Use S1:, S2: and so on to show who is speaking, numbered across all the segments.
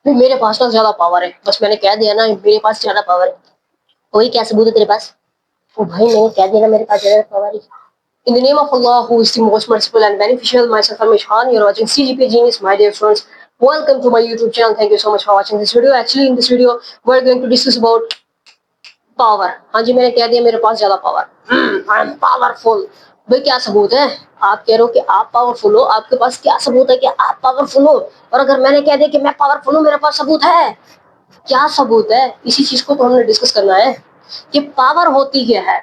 S1: मेरे पास ना ज्यादा पावर है, बस मैंने कह दिया ना मेरे पास ज्यादा पावर है। वही क्या सबूत है तेरे पास? ओ भाई मैंने कह दिया ना मेरे पास ज्यादा पावर है। In the name of Allah, who is the most merciful and beneficial, myself I'm Ishan. You're watching CGP Genius, my dear friends. Welcome to my YouTube channel. Thank you so much for watching this video. Actually, in this video, we're going to discuss about power. हाँ जी, मैंने कह दिया मेरे पास ज्यादा power. I am powerful. भाई क्या सबूत है? आप कह रहे हो कि आप पावरफुल हो, आपके पास क्या सबूत है कि आप पावरफुल हो? और अगर मैंने कह दिया कि मैं पावरफुल हूँ, मेरे पास सबूत है। क्या सबूत है? इसी चीज को तो हमने डिस्कस करना है कि पावर होती क्या है,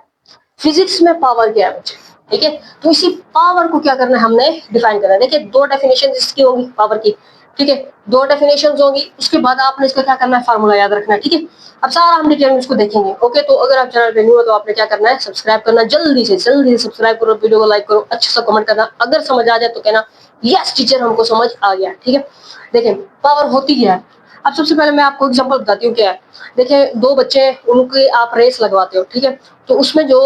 S1: फिजिक्स में पावर क्या है बच्चे। ठीक है, तो इसी पावर को क्या करना है, हमने डिफाइन करना है। देखिए दो डेफिनेशन इसकी होंगी पावर की। ठीक है, दो डेफिनेशन होंगी, उसके बाद आपने इसका क्या करना है, फार्मूला याद रखना है। ठीक है, अब सारा हम डिटेल में इसको देखेंगे। ओके, तो अगर आप चैनल पे न्यू हो तो आपने क्या करना है, सब्सक्राइब करना, जल्दी से सब्सक्राइब करो, वीडियो को लाइक करो, अच्छा सा कमेंट करना। अगर समझ आ जाए तो कहना यस टीचर हमको समझ आ गया। ठीक है, देखिए पावर होती क्या है। अब सबसे पहले मैं आपको एग्जांपल बताती हूँ क्या है। देखिए दो बच्चे, उनकी आप रेस लगवाते हो। ठीक है, तो उसमें जो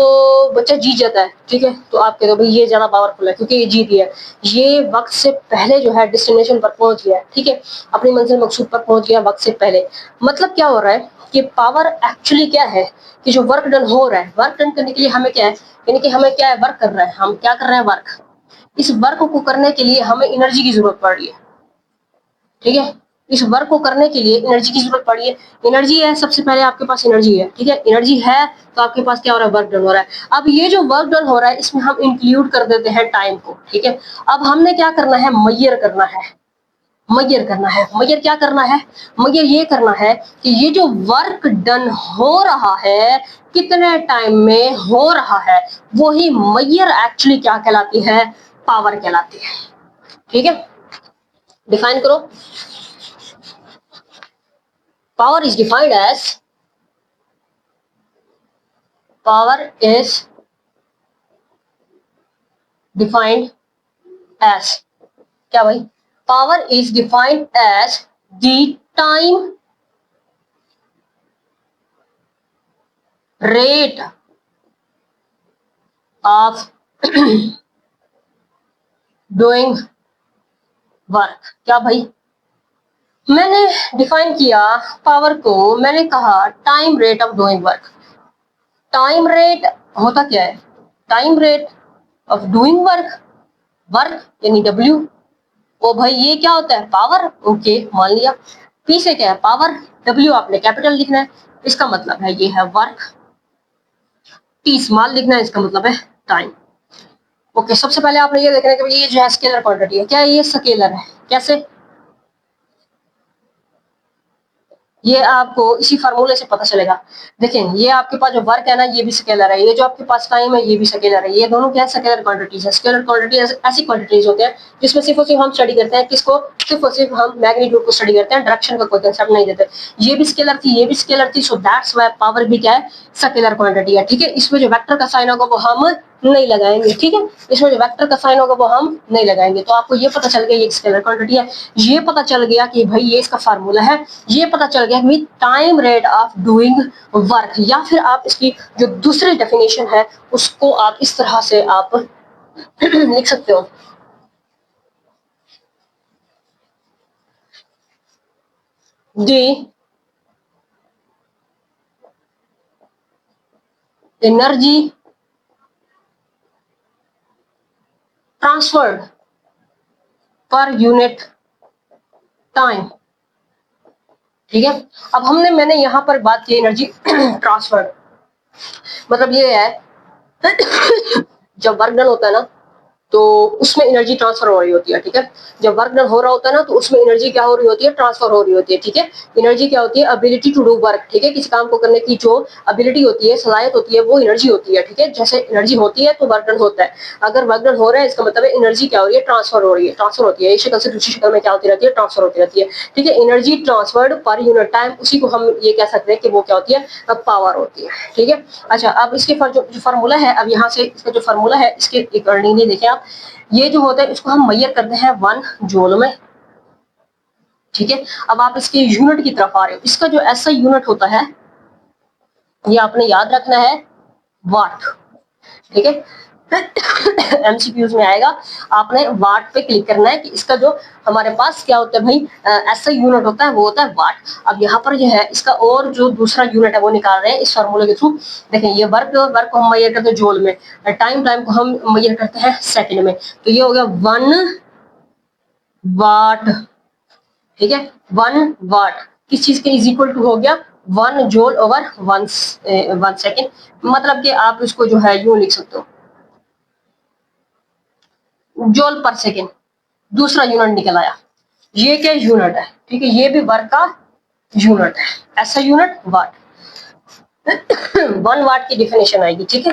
S1: बच्चा जीत जाता है, ठीक है, तो आप कहते हो भाई ये ज्यादा पावरफुल है क्योंकि ये जीत गया, ये वक्त से पहले जो है डेस्टिनेशन पर पहुंच गया। ठीक है, अपनी मंजिल मकसूद पर पहुंच गया वक्त से पहले। मतलब क्या हो रहा है कि पावर एक्चुअली क्या है कि जो वर्क डन हो रहा है, वर्क डन करने के लिए हमें क्या है, यानी कि हमें क्या है, वर्क कर रहा है, हम क्या कर रहे हैं, वर्क। इस वर्क को करने के लिए हमें एनर्जी की जरूरत पड़ रही है। ठीक है, इस वर्क को करने के लिए एनर्जी की जरूरत पड़ी है। एनर्जी है, सबसे पहले आपके पास एनर्जी है। ठीक है, एनर्जी है तो आपके पास क्या हो रहा है, वर्क डन हो रहा है। अब ये जो वर्क डन हो रहा है इसमें हम इंक्लूड कर देते हैं टाइम को। ठीक है, अब हमने क्या करना है, मैयर करना है। मैयर करना है, मैयर क्या करना है, मैयर ये करना है कि ये जो वर्क डन हो रहा है कितने टाइम में हो रहा है, वही मैयर एक्चुअली क्या कहलाती है, पावर कहलाती है। ठीक है, डिफाइन करो। Power is defined as power is defined as क्या भाई, power is defined as the time rate of doing work। क्या भाई, मैंने डिफाइन किया पावर को, मैंने कहा time rate of doing work. Time rate होता क्या है, time rate of doing work, work यानी डब्ल्यू। ओ भाई ये क्या होता है, पावर। ओके मान लिया, पी से क्या है, पावर, डब्ल्यू आपने कैपिटल लिखना है, इसका मतलब है ये है वर्क। टी स्मॉल लिखना है, इसका मतलब है टाइम। ओके, सबसे पहले आपने ये देखना है कि ये जो है स्केलर क्वांटिटी है। क्या ये स्केलर है, कैसे, ये आपको इसी फार्मूले से पता चलेगा। देखें ये आपके पास जो वर्क है ना, ये भी स्केलर है, ये जो आपके पास टाइम है ये भी स्केलर है। ये दोनों क्या है, स्केलर क्वांटिटीज है। स्केलर क्वांटिटी ऐसी क्वांटिटीज होते हैं जिसमें सिर्फ और सिर्फ हम स्टडी करते हैं किसको, सिर्फ और सिर्फ हम मैग्नीट्यूड को स्टडी करते हैं, डायरेक्शन का कोई कंसेप्ट नहीं देते। ये भी स्केलर थी, ये भी स्केलर थी, सो दैट्स व्हाई पावर भी क्या है, स्केलर क्वांटिटी है। ठीक है, इसमें जो वेक्टर का साइन होगा वो हम नहीं लगाएंगे। ठीक है, इसमें जो वेक्टर का साइन होगा वो हम नहीं लगाएंगे। तो आपको ये पता चल गया ये स्केलर क्वांटिटी है। ये पता चल गया कि भाई ये इसका फार्मूला है। ये पता चल गया कि time rate of doing work, या फिर आप इसकी जो दूसरी डेफिनेशन है उसको आप इस तरह से आप लिख सकते हो, दी energy transferred per unit time. ठीक है, अब मैंने यहां पर बात की एनर्जी ट्रांसफर्ड, मतलब ये है जब वर्क डन होता है ना तो उसमें एनर्जी ट्रांसफर हो रही होती है। ठीक है, जब वर्क डन हो रहा होता है ना तो उसमें एनर्जी क्या हो रही होती है, ट्रांसफर हो रही होती है। ठीक है, एनर्जी क्या होती है, एबिलिटी टू डू वर्क। ठीक है, किसी काम को करने की जो एबिलिटी होती है, सलाहियत होती है, वो एनर्जी होती है। ठीक है, जैसे एनर्जी होती है तो वर्क डन होता है। अगर वर्क डन हो रहा है इसका मतलब है एनर्जी क्या हो रही है, ट्रांसफर हो रही है, ट्रांसफर होती है। एक शक्ल से दूसरी शक्ल में क्या होती रहती है, ट्रांसफर होती रहती है। ठीक है, energy transferred per unit time, उसी को हम ये कह सकते हैं कि वो क्या होती है, पावर होती है। ठीक है, अच्छा अब इसके जो फार्मूला है, अब यहाँ से इसका जो फार्मूला है इसके अकॉर्डिंगली देखें आप, ये जो होता है इसको हम मैयर करते हैं 1 जूल में। ठीक है, अब आप इसके यूनिट की तरफ आ रहे हो, इसका जो ऐसा यूनिट होता है ये आपने याद रखना है, वाट। ठीक है, एमसीक्यूज में आएगा, आपने वाट पे क्लिक करना है कि इसका जो हमारे पास क्या होता है भाई, ऐसा यूनिट होता है वो होता है वाट। अब यहाँ पर जो है इसका और जो दूसरा यूनिट है वो निकाल रहे हैं इस फार्मूले के थ्रू। देखें ये वर्क को हम मेजर करते हैं जूल में, टाइम को हम मेजर करते हैं सेकंड में। तो ये हो गया 1 वाट, ठीक है। 1 वाट किस चीज के इज इक्वल टू हो गया 1 जूल ओवर 1 सेकेंड। मतलब कि आप इसको जो है यूं लिख सकते हो जूल पर सेकेंड, दूसरा यूनिट निकल आया। ये क्या यूनिट है, ठीक है, ये भी वर्क का यूनिट है, ऐसा यूनिट वाट। 1 वाट की डेफिनेशन आएगी, ठीक है।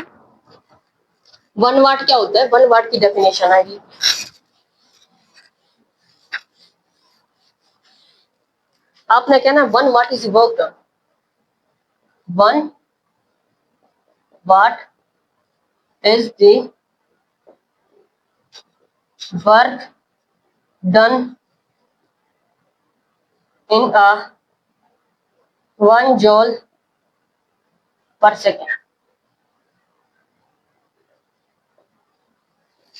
S1: 1 वाट क्या होता है, 1 वाट की डेफिनेशन आएगी, आपने कहना 1 watt is work done. 1 watt is the work done in a 1 joule per second।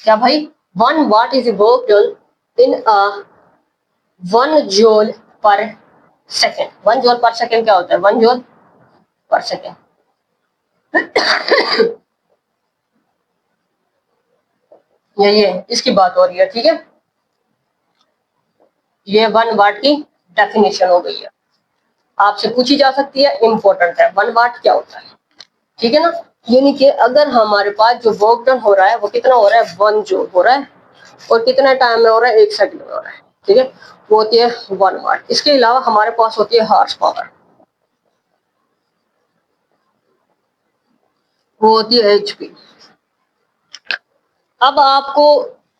S1: क्या भाई 1 watt is the work done in a 1 joule per second। 1 joule per second क्या होता है, 1 joule per second। ये इसकी बात हो रही है, ठीक है। ये 1 वाट की डेफिनेशन हो गई है, आपसे पूछी जा सकती है, इंपॉर्टेंट है। 1 वाट क्या होता है, ठीक है ना। यानी कि अगर हमारे पास जो वर्क डन हो रहा है वो कितना हो रहा है 1 जूल हो रहा है, और कितना टाइम में हो रहा है 1 सेकंड में हो रहा है, ठीक है, वो होती है 1 वाट। इसके अलावा हमारे पास होती है हॉर्स पावर, वो होती है एचपी। अब आपको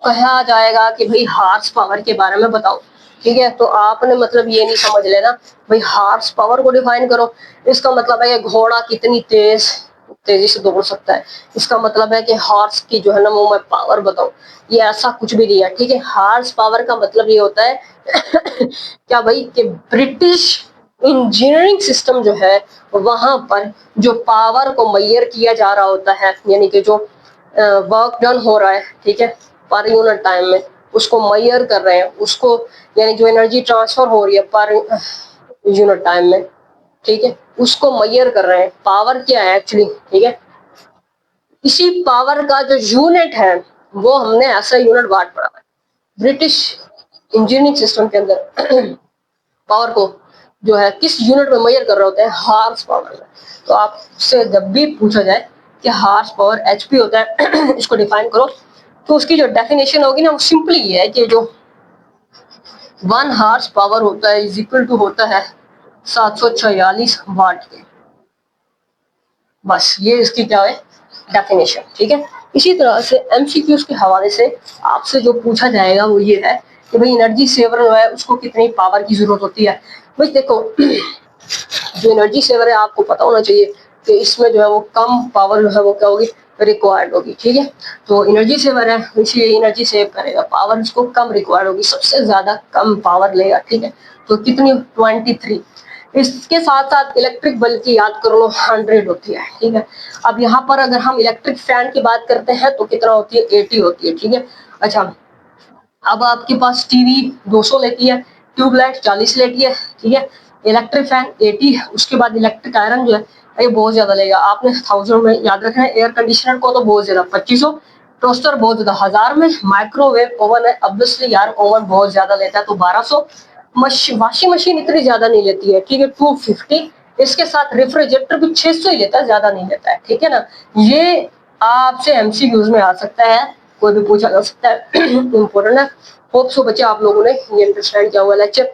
S1: कहा जाएगा कि भाई हॉर्स पावर के बारे में बताओ, ठीक है। तो आपने मतलब ये नहीं समझ लेना भाई हॉर्स पावर को डिफाइन करो, इसका मतलब है कि घोड़ा कितनी तेजी से दौड़ सकता है, इसका मतलब है कि हॉर्स की जो है ना वो मैं पावर बताऊं, ये ऐसा कुछ भी नहीं है, ठीक है। हॉर्स पावर का मतलब ये होता है क्या भाई कि ब्रिटिश इंजीनियरिंग सिस्टम जो है वहां पर जो पावर को मैयर किया जा रहा होता है, यानी कि जो वर्क डन हो रहा है, ठीक है, पर यूनिट टाइम में, उसको मैयर कर रहे हैं, उसको यानी जो एनर्जी ट्रांसफर हो रही है पर यूनिट टाइम में, ठीक है, उसको मैयर कर रहे हैं। पावर क्या है एक्चुअली, ठीक है, इसी पावर का जो यूनिट है वो हमने ऐसा यूनिट वाट पढ़ा है ब्रिटिश इंजीनियरिंग सिस्टम के अंदर। पावर को जो है किस यूनिट में मेजर कर रहे होते हैं, हॉर्स पावर में। तो आपसे जब भी पूछा जाए कि हॉर्स पावर एचपी होता है इसको डिफाइन करो, तो उसकी जो डेफिनेशन होगी ना वो सिंपली ये है कि जो 1 हॉर्स पावर होता है इज इक्वल टू होता है 746 वाट के। बस ये इसकी क्या है डेफिनेशन, ठीक है। इसी तरह से एमसीक्यूज के हवाले से आपसे जो पूछा जाएगा वो ये है कि भाई एनर्जी सेवर जो है उसको कितनी पावर की जरूरत होती है। भाई देखो जो एनर्जी सेवर है आपको पता होना चाहिए कि इसमें जो है वो कम पावर जो है वो क्या होगी रिक्वायर्ड होगी, ठीक है। तो एनर्जी सेवर है इसलिए एनर्जी सेव करेगा, पावर उसको कम रिक्वायर्ड होगी, सबसे ज्यादा कम पावर लेगा, ठीक है। तो कितनी 23। इसके साथ साथ इलेक्ट्रिक बल्ब की याद कर लो 100 होती है, ठीक है। अब यहाँ पर अगर हम इलेक्ट्रिक फैन की बात करते हैं तो कितना होती है 80 होती है, ठीक है। अच्छा अब आपके पास टीवी 200 लेती है, ट्यूबलाइट 40 लेती है, ठीक है। इलेक्ट्रिक फैन 80, उसके बाद इलेक्ट्रिक आयरन जो है ये बहुत ज्यादा लेगा, आपने 1000 में याद रखना है। एयर कंडीशनर को तो बहुत ज्यादा 2500, टोस्टर बहुत ज्यादा 1000 में, माइक्रोवेव ओवन है ऑब्वियसली यार ओवन बहुत ज्यादा लेता है तो 1200, वॉशिंग मशीन इतनी ज्यादा नहीं लेती है, ठीक है, 250। इसके साथ रेफ्रिजरेटर भी 600 ही लेता है, ज्यादा नहीं लेता है, ठीक है ना। ये आपसे एमसीक्यूज में आ सकता है, कोई भी पूछा जा सकता है, इंपॉर्टेंट है। होप सो बच्चे आप लोगों ने ये अंडरस्टैंड किया हुआ लेक्चर।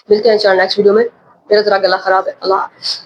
S1: मिलते हैं नेक्स्ट वीडियो में। मेरा जरा गला खराब है, अल्लाह हाफिज़।